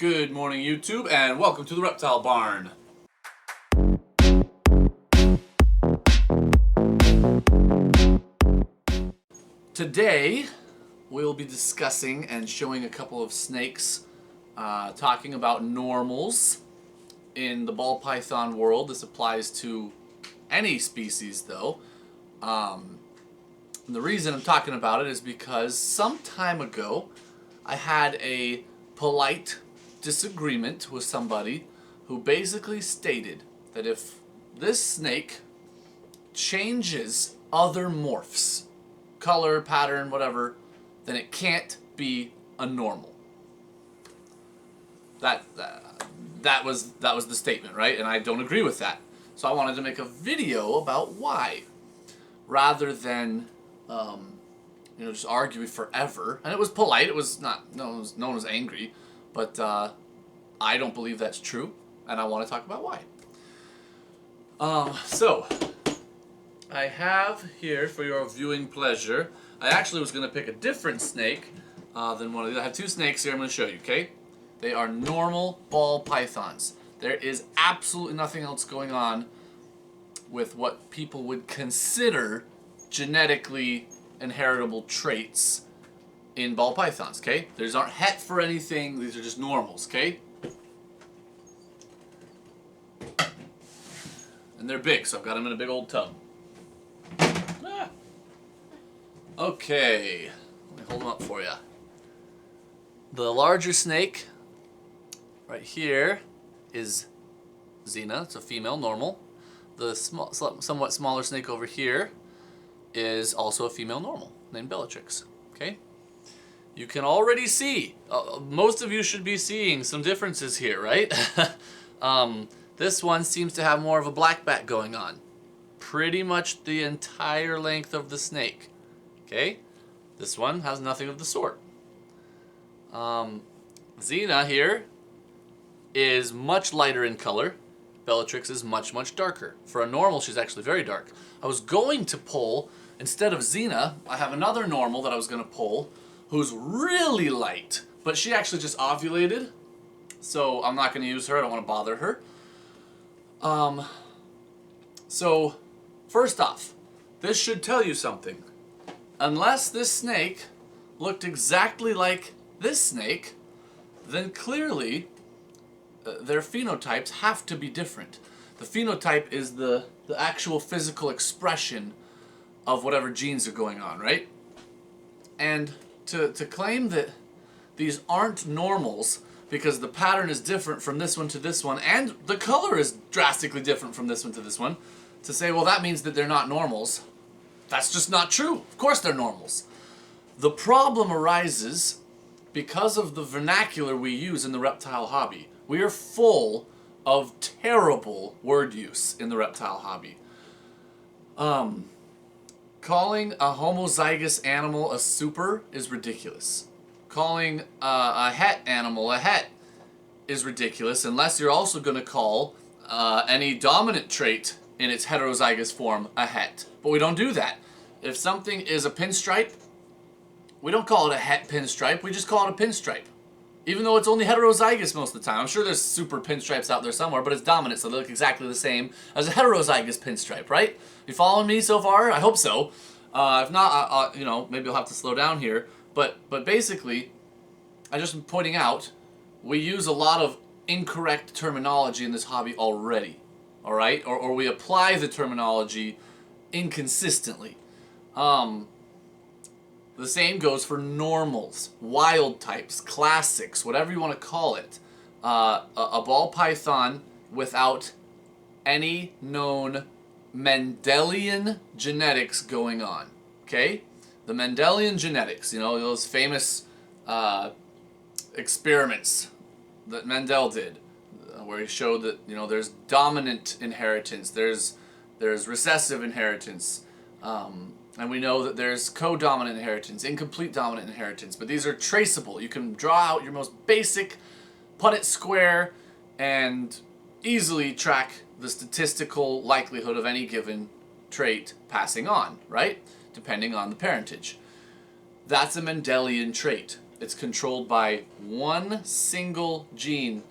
Good morning, YouTube, and welcome to the Reptile Barn. Today, we'll be discussing and showing a couple of snakes, talking about normals in the ball python world. This applies to any species, though. And the reason I'm talking about it is because some time ago, I had a polite disagreement with somebody who basically stated that if this snake changes other morphs, color, pattern, whatever, then it can't be a normal. That was the statement, right? And I don't agree with that. So I wanted to make a video about why, rather than just argue forever. And it was polite. It was not no one was angry, but I don't believe that's true, and I want to talk about why. So I have here for your viewing pleasure. I actually was going to pick a different snake than one of these. I have two snakes here I'm going to show you, okay? They are normal ball pythons. There is absolutely nothing else going on with what people would consider genetically inheritable traits in ball pythons, okay? These aren't het for anything. These are just normals, okay? And they're big, so I've got them in a big old tub. Ah. Okay, let me hold them up for you. The larger snake right here is Xena. It's a female normal. The somewhat smaller snake over here is also a female normal named Bellatrix. Okay, you can already see, most of you should be seeing some differences here, right? This one seems to have more of a black back going on, pretty much the entire length of the snake. Okay, this one has nothing of the sort. Xena here is much lighter in color. Bellatrix is much darker. For a normal, she's actually very dark. I was going to pull, instead of Xena, I have another normal that I was going to pull who's really light, but she actually just ovulated, so I'm not going to use her. I don't want to bother her. So first off, this should tell you something. Unless this snake looked exactly like this snake, then clearly their phenotypes have to be different. The phenotype is the actual physical expression of whatever genes are going on, right? And to claim that these aren't normals because the pattern is different from this one to this one, and the color is drastically different from this one to this one, to say, well, that means that they're not normals, that's just not true. Of course they're normals. The problem arises because of the vernacular we use in the reptile hobby. We are full of terrible word use in the reptile hobby. Calling a homozygous animal a super is ridiculous. Calling a het animal a het is ridiculous, unless you're also going to call any dominant trait in its heterozygous form a het. But we don't do that. If something is a pinstripe, we don't call it a het pinstripe, we just call it a pinstripe. Even though it's only heterozygous most of the time. I'm sure there's super pinstripes out there somewhere, but it's dominant, so they look exactly the same as a heterozygous pinstripe, right? You following me so far? I hope so. If not, maybe I'll have to slow down here. But basically, I just am pointing out, we use a lot of incorrect terminology in this hobby already, all right? Or we apply the terminology inconsistently. The same goes for normals, wild types, classics, whatever you want to call it. A ball python without any known Mendelian genetics going on, okay? The Mendelian Genetics, those famous experiments that Mendel did, where he showed that, there's dominant inheritance, there's recessive inheritance, and we know that there's codominant inheritance, incomplete dominant inheritance, but these are traceable. You can draw out your most basic Punnett square and easily track the statistical likelihood of any given trait passing on, right? Depending on the parentage. That's a Mendelian trait. it's controlled by one single gene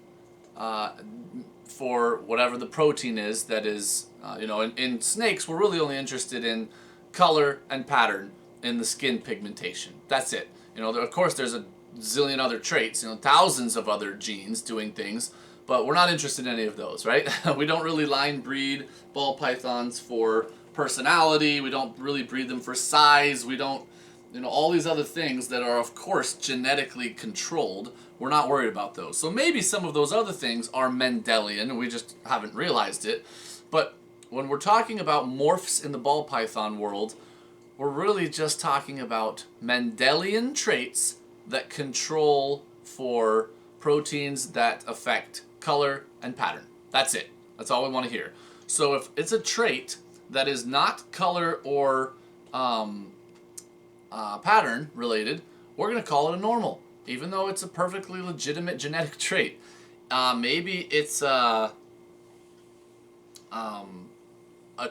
for whatever the protein is that is, in snakes, we're really only interested in color and pattern in the skin pigmentation. That's it. Of course, there's a zillion other traits, thousands of other genes doing things, but we're not interested in any of those, right? We don't really line breed ball pythons for personality. We don't really breed them for size. We don't, all these other things that are, of course, genetically controlled. We're not worried about those. So maybe some of those other things are Mendelian, and we just haven't realized it. But when we're talking about morphs in the ball python world, we're really just talking about Mendelian traits that control for proteins that affect color and pattern. That's it. That's all we want to hear. So if it's a trait that is not color or pattern related, we're going to call it a normal, even though it's a perfectly legitimate genetic trait. Maybe it's a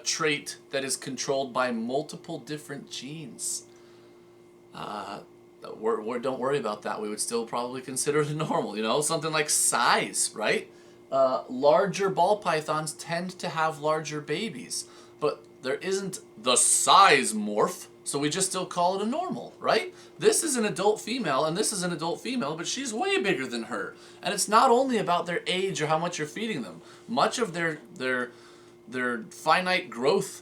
trait that is controlled by multiple different genes. Don't worry about that. We would still probably consider it a normal. Something like size, right? Larger ball pythons tend to have larger babies, but there isn't the size morph, so we just still call it a normal, right? This is an adult female, and this is an adult female, but she's way bigger than her. And it's not only about their age or how much you're feeding them. Much of their finite growth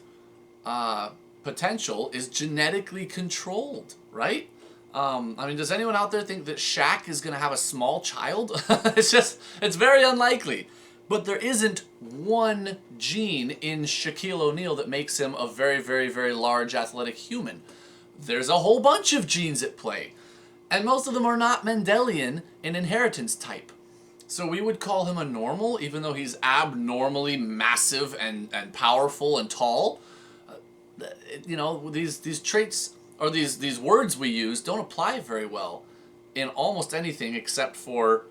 potential is genetically controlled, right? Does anyone out there think that Shaq is going to have a small child? It's very unlikely. But there isn't one gene in Shaquille O'Neal that makes him a very, very, very large athletic human. There's a whole bunch of genes at play. And most of them are not Mendelian in inheritance type. So we would call him a normal, even though he's abnormally massive and powerful and tall. These traits, or these words we use, don't apply very well in almost anything except for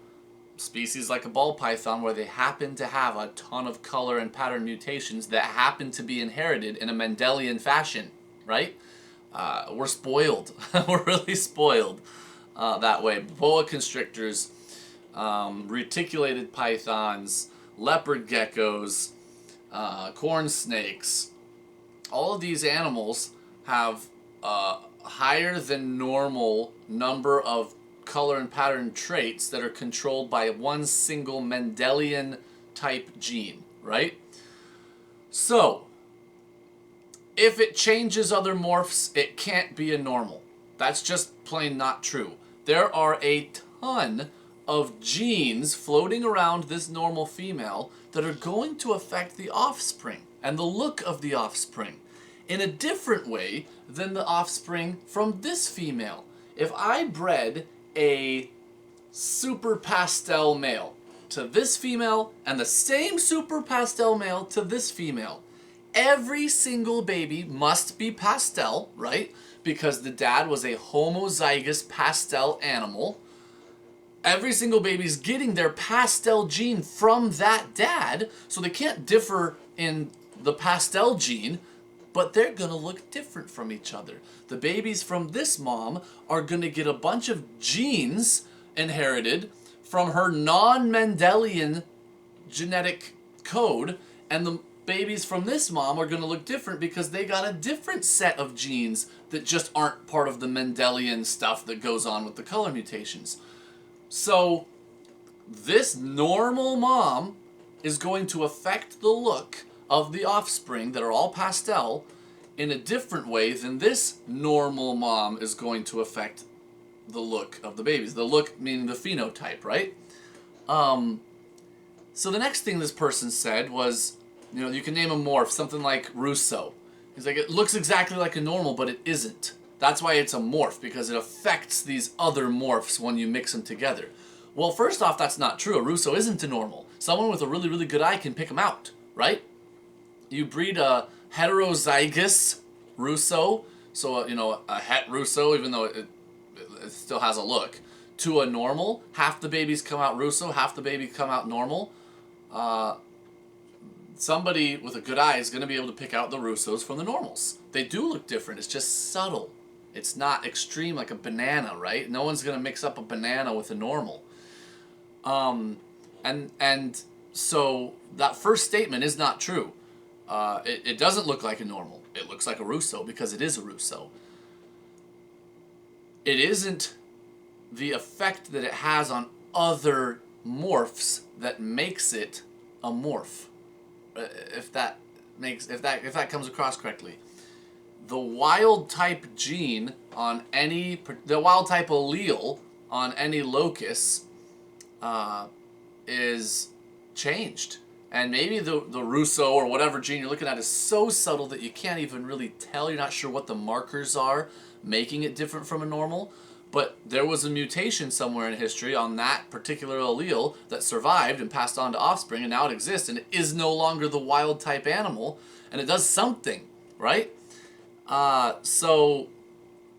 species like a ball python, where they happen to have a ton of color and pattern mutations that happen to be inherited in a Mendelian fashion, right? We're spoiled. We're really spoiled that way. Boa constrictors, reticulated pythons, leopard geckos, corn snakes, all of these animals have higher than normal number of color and pattern traits that are controlled by one single Mendelian type gene, right? So, if it changes other morphs, it can't be a normal. That's just plain not true. There are a ton of genes floating around this normal female that are going to affect the offspring and the look of the offspring in a different way than the offspring from this female. If I bred a super pastel male to this female and the same super pastel male to this female, every single baby must be pastel, right? Because the dad was a homozygous pastel animal. Every single baby's getting their pastel gene from that dad, so they can't differ in the pastel gene, but they're going to look different from each other. The babies from this mom are going to get a bunch of genes inherited from her non-Mendelian genetic code, and the babies from this mom are going to look different because they got a different set of genes that just aren't part of the Mendelian stuff that goes on with the color mutations. So this normal mom is going to affect the look of the offspring that are all pastel in a different way than this normal mom is going to affect the look of the babies. The look meaning the phenotype, right? So the next thing this person said was, you can name a morph, something like Russo. He's like, it looks exactly like a normal, but it isn't. That's why it's a morph, because it affects these other morphs when you mix them together. Well, first off, that's not true. A Russo isn't a normal. Someone with a really, really good eye can pick them out, right? You breed a heterozygous Russo, so a het Russo, even though it still has a look, to a normal, half the babies come out Russo, half the babies come out normal. Somebody with a good eye is going to be able to pick out the Russos from the normals. They do look different. It's just subtle, It's not extreme like a banana, right? No one's gonna mix up a banana with a normal. And so that first statement is not true. It doesn't look like a normal. It looks like a Russo because it is a Russo. It isn't the effect that it has on other morphs that makes it a morph. If that comes across correctly. The wild type gene on the wild type allele on any locus is changed. And maybe the Russo or whatever gene you're looking at is so subtle that you can't even really tell. You're not sure what the markers are making it different from a normal. But there was a mutation somewhere in history on that particular allele that survived and passed on to offspring, and now it exists, and it is no longer the wild type animal, and it does something, right? So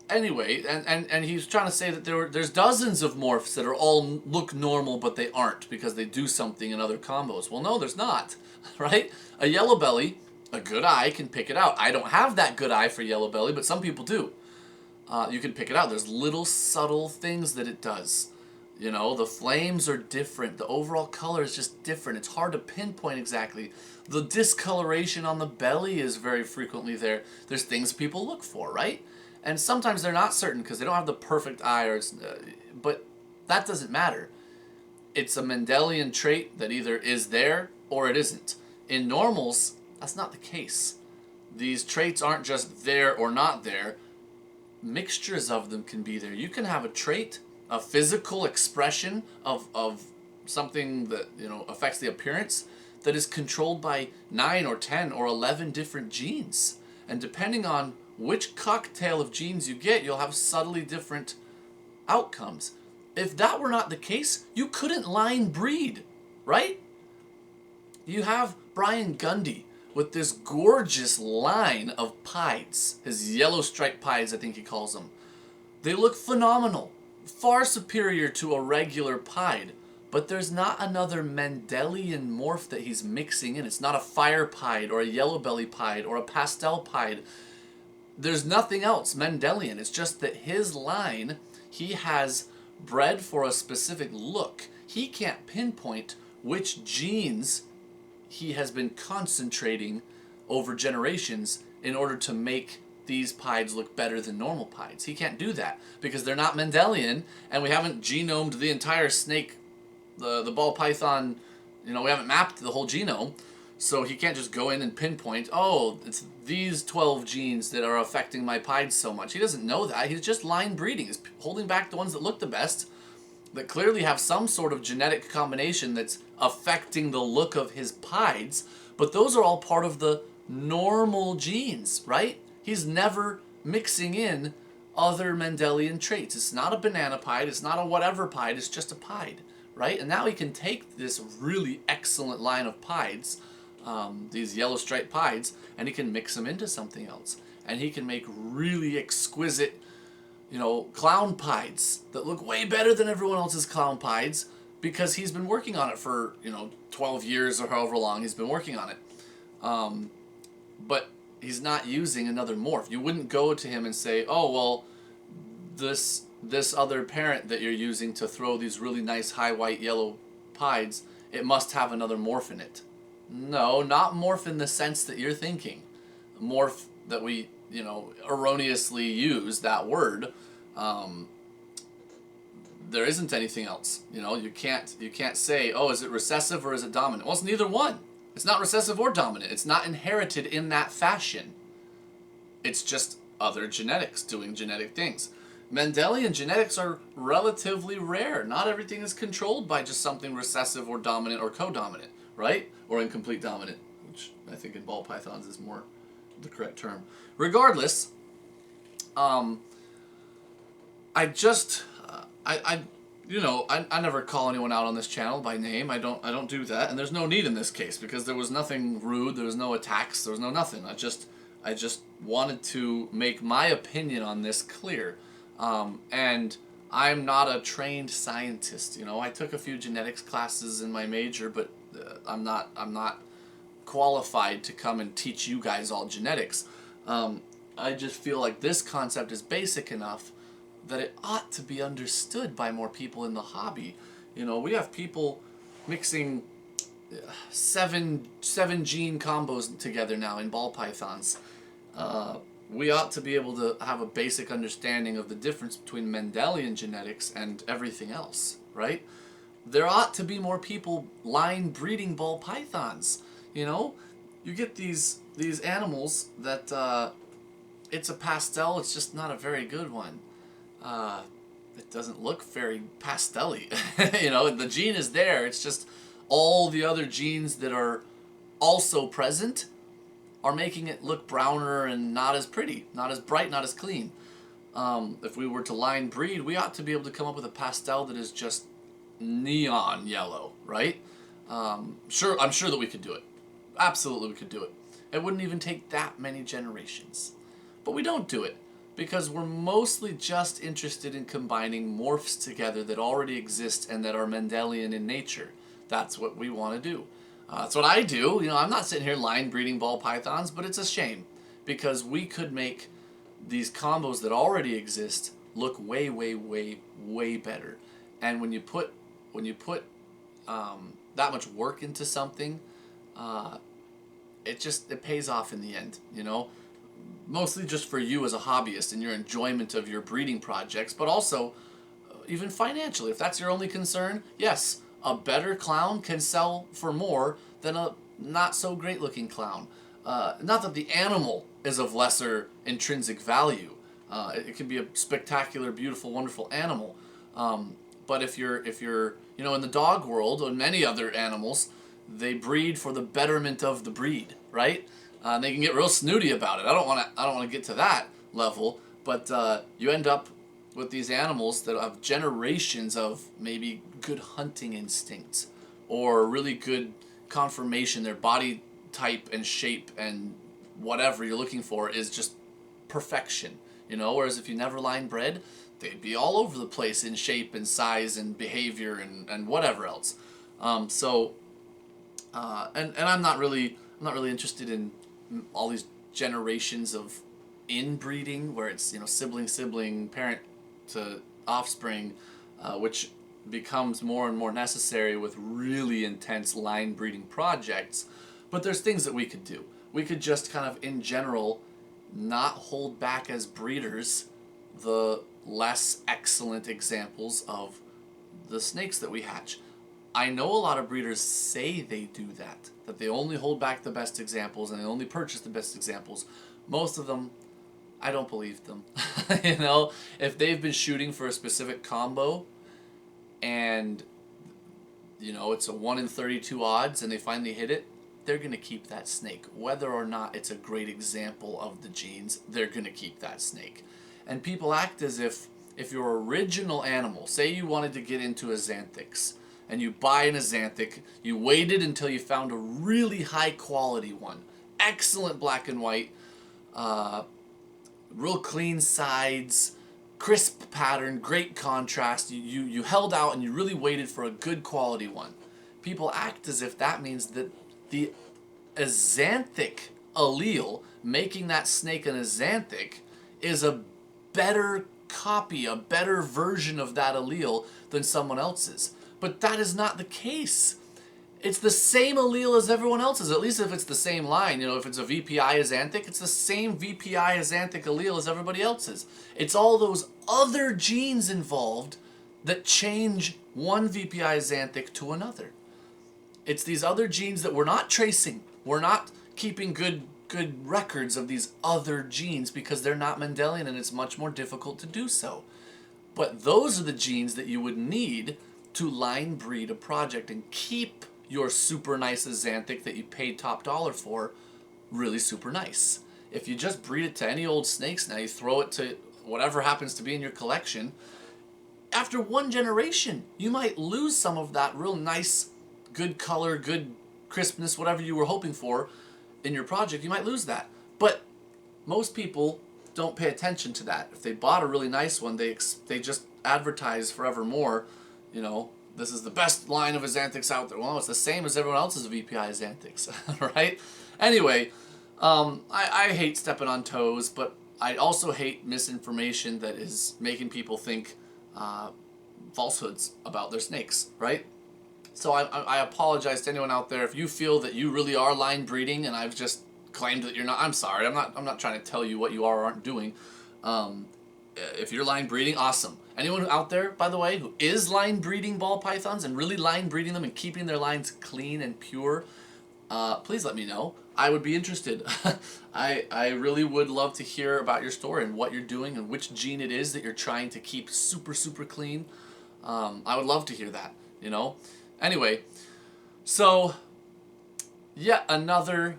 anyway, and he's trying to say that there's dozens of morphs that are all look normal, but they aren't because they do something in other combos. Well, no, there's not, right? A yellow belly, a good eye can pick it out. I don't have that good eye for yellow belly, but some people do. You can pick it out. There's little subtle things that it does. You know, the flames are different. The overall color is just different. It's hard to pinpoint exactly. The discoloration on the belly is very frequently there. There's things people look for, right? And sometimes they're not certain because they don't have the perfect eye, but that doesn't matter. It's a Mendelian trait that either is there or it isn't. In normals, that's not the case. These traits aren't just there or not there. Mixtures of them can be there. You can have a trait, a physical expression of something that, you know, affects the appearance that is controlled by 9 or 10 or 11 different genes. And depending on which cocktail of genes you get, you'll have subtly different outcomes. If that were not the case, you couldn't line breed, right? You have Brian Gundy with this gorgeous line of pieds, his yellow striped pieds, I think he calls them. They look phenomenal, far superior to a regular pied, but there's not another Mendelian morph that he's mixing in. It's not a fire pied or a yellow belly pied or a pastel pied. There's nothing else Mendelian. It's just that his line, he has bred for a specific look. He can't pinpoint which genes he has been concentrating over generations in order to make these pieds look better than normal pieds. He can't do that because they're not Mendelian, and we haven't genomed the entire snake, the ball python, you know, we haven't mapped the whole genome, so he can't just go in and pinpoint, oh, it's these 12 genes that are affecting my pieds so much. He doesn't know that. He's just line breeding. He's holding back the ones that look the best, that clearly have some sort of genetic combination that's affecting the look of his pieds, but those are all part of the normal genes, right? He's never mixing in other Mendelian traits. It's not a banana pied, it's not a whatever pied, it's just a pied, right? And now he can take this really excellent line of pieds, these yellow striped pieds, and he can mix them into something else. And he can make really exquisite, you know, clown pieds that look way better than everyone else's clown pieds because he's been working on it for, you know, 12 years or however long he's been working on it. But he's not using another morph. You wouldn't go to him and say, oh, well, this other parent that you're using to throw these really nice high white yellow pieds, it must have another morph in it. No, not morph in the sense that you're thinking. Morph that we, you know, erroneously use that word. There isn't anything else. You know, you can't say, oh, is it recessive or is it dominant? Well, it's neither one. It's not recessive or dominant. It's not inherited in that fashion. It's just other genetics doing genetic things. Mendelian genetics are relatively rare. Not everything is controlled by just something recessive or dominant or codominant, right? Or incomplete dominant, which I think in ball pythons is more the correct term. Regardless, I never call anyone out on this channel by name. I don't do that, and there's no need in this case because there was nothing rude, there was no attacks, there was no nothing. I just wanted to make my opinion on this clear. And I'm not a trained scientist. You know, I took a few genetics classes in my major, but I'm not qualified to come and teach you guys all genetics. I just feel like this concept is basic enough that it ought to be understood by more people in the hobby. You know, we have people mixing seven gene combos together now in ball pythons. We ought to be able to have a basic understanding of the difference between Mendelian genetics and everything else, right? There ought to be more people line breeding ball pythons. You know, you get these animals that it's a pastel. It's just not a very good one. It doesn't look very pastel-y. You know, the gene is there. It's just all the other genes that are also present are making it look browner and not as pretty, not as bright, not as clean. If we were to line breed, we ought to be able to come up with a pastel that is just neon yellow, right? I'm sure that we could do it. Absolutely we could do it. It wouldn't even take that many generations. But we don't do it because we're mostly just interested in combining morphs together that already exist and that are Mendelian in nature. That's what we want to do. That's what I do. You know, I'm not sitting here line breeding ball pythons, but it's a shame because we could make these combos that already exist look way, way, way, way better. And when you put that much work into something, it pays off in the end. You know, mostly just for you as a hobbyist and your enjoyment of your breeding projects, but also even financially. If that's your only concern, yes. A better clown can sell for more than a not so great looking clown. Not that the animal is of lesser intrinsic value. It can be a spectacular, beautiful, wonderful animal. But if you're you know, in the dog world or many other animals, they breed for the betterment of the breed, right? They can get real snooty about it. I don't want to get to that level, but you end up with these animals that have generations of maybe good hunting instincts or really good conformation. Their body type and shape and whatever you're looking for is just perfection, you know, whereas if you never line bred, they'd be all over the place in shape and size and behavior and whatever else. And I'm not really interested in all these generations of inbreeding where it's, you know, sibling, parent to offspring, which becomes more and more necessary with really intense line breeding projects. But there's things that we could do. We could just kind of, in general, not hold back as breeders the less excellent examples of the snakes that we hatch. I know a lot of breeders say they do that they only hold back the best examples and they only purchase the best examples. Most of them, I don't believe them. You know, if they've been shooting for a specific combo and, you know, it's a 1 in 32 odds and they finally hit it, they're going to keep that snake. Whether or not it's a great example of the genes, they're going to keep that snake. And people act as if your original animal, say you wanted to get into Axanthics, and you buy an Axanthic, you waited until you found a really high quality one, excellent black and white, real clean sides, crisp pattern, great contrast. You held out and you really waited for a good quality one. People act as if that means that the Axanthic allele, making that snake an Axanthic, is a better copy, a better version of that allele than someone else's. But that is not the case. It's the same allele as everyone else's, at least if it's the same line. You know, if it's a VPI Axanthic, it's the same VPI Axanthic allele as everybody else's. It's all those other genes involved that change one VPI Axanthic to another. It's these other genes that we're not tracing. We're not keeping good records of these other genes because they're not Mendelian and it's much more difficult to do so. But those are the genes that you would need to line breed a project and keep your super nice Axanthic that you paid top dollar for really super nice. If you just breed it to any old snakes now, you throw it to whatever happens to be in your collection, after one generation, you might lose some of that real nice, good color, good crispness, whatever you were hoping for in your project, you might lose that. But most people don't pay attention to that. If they bought a really nice one, they just advertise forevermore, you know, this is the best line of Axanthics out there. Well, it's the same as everyone else's VPI Axanthics, right? Anyway, I hate stepping on toes, but I also hate misinformation that is making people think falsehoods about their snakes, right? So I apologize to anyone out there if you feel that you really are line breeding and I've just claimed that you're not. I'm sorry. I'm not trying to tell you what you are or aren't doing. If you're line breeding, awesome. Anyone out there, by the way, who is line breeding ball pythons and really line breeding them and keeping their lines clean and pure, please let me know. I would be interested. I really would love to hear about your story and what you're doing and which gene it is that you're trying to keep super, super clean. I would love to hear that, you know? Anyway, so yet another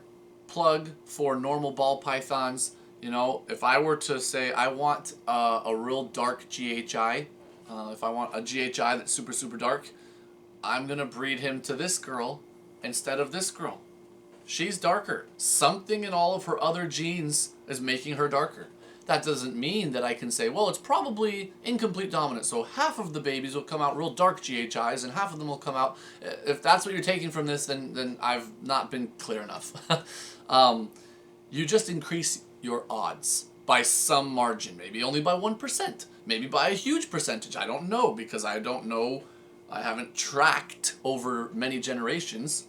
plug for normal ball pythons. You know, if I were to say I want a real dark GHI, if I want a GHI that's super, super dark, I'm going to breed him to this girl instead of this girl. She's darker. Something in all of her other genes is making her darker. That doesn't mean that I can say, well, it's probably incomplete dominant, so half of the babies will come out real dark GHIs and half of them will come out. If that's what you're taking from this, then I've not been clear enough. You just increase your odds by some margin, maybe only by 1%, maybe by a huge percentage. I don't know, because I don't know, I haven't tracked over many generations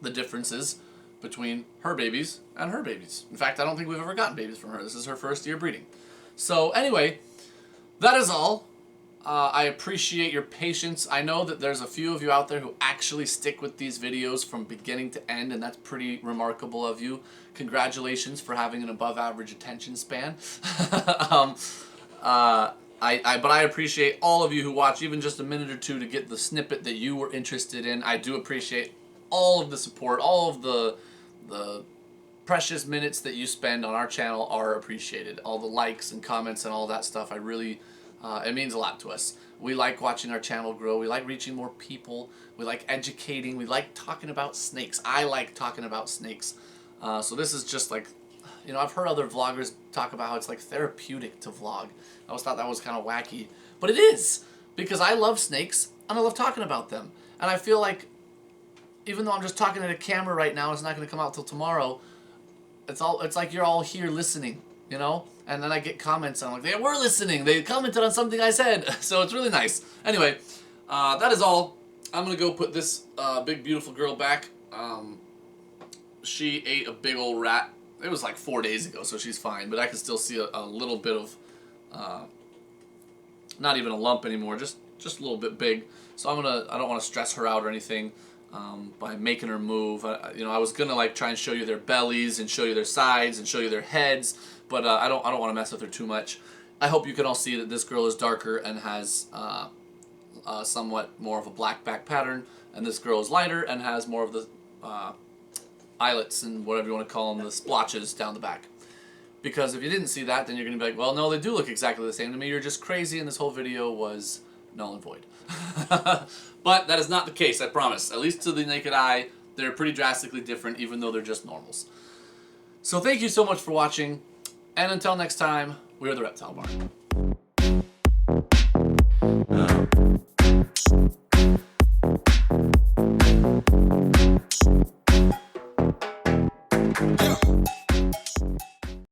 the differences between her babies and her babies. In fact, I don't think we've ever gotten babies from her. This is her first year breeding. So anyway, that is all. I appreciate your patience. I know that there's a few of you out there who actually stick with these videos from beginning to end, and that's pretty remarkable of you. Congratulations for having an above average attention span. But I appreciate all of you who watch even just a minute or two to get the snippet that you were interested in. I do appreciate all of the support, all of the precious minutes that you spend on our channel are appreciated. All the likes and comments and all that stuff, I really, it means a lot to us. We like watching our channel grow. We like reaching more people. We like educating. We like talking about snakes. I like talking about snakes. So this is just like, you know, I've heard other vloggers talk about how it's like therapeutic to vlog. I always thought that was kind of wacky. But it is, because I love snakes and I love talking about them. And I feel like, even though I'm just talking at a camera right now, it's not going to come out till tomorrow. It's like you're all here listening, you know? And then I get comments and I'm like, they were listening. They commented on something I said. So it's really nice. Anyway, that is all. I'm going to go put this big, beautiful girl back. She ate a big old rat. It was like 4 days ago, so she's fine. But I can still see a little bit of, not even a lump anymore, just a little bit big. So I don't want to stress her out or anything. By making her move. You know, I was gonna like try and show you their bellies and show you their sides and show you their heads, but I don't want to mess with her too much. I hope you can all see that this girl is darker and has somewhat more of a black back pattern, and this girl is lighter and has more of the eyelets and whatever you want to call them, the splotches down the back. Because if you didn't see that, then you're gonna be like, well, no, they do look exactly the same to me. You're just crazy, and this whole video was null and void. But that is not the case, I promise. At least to the naked eye, they're pretty drastically different, even though they're just normals. So thank you so much for watching, and until next time, we are the Reptile Barn.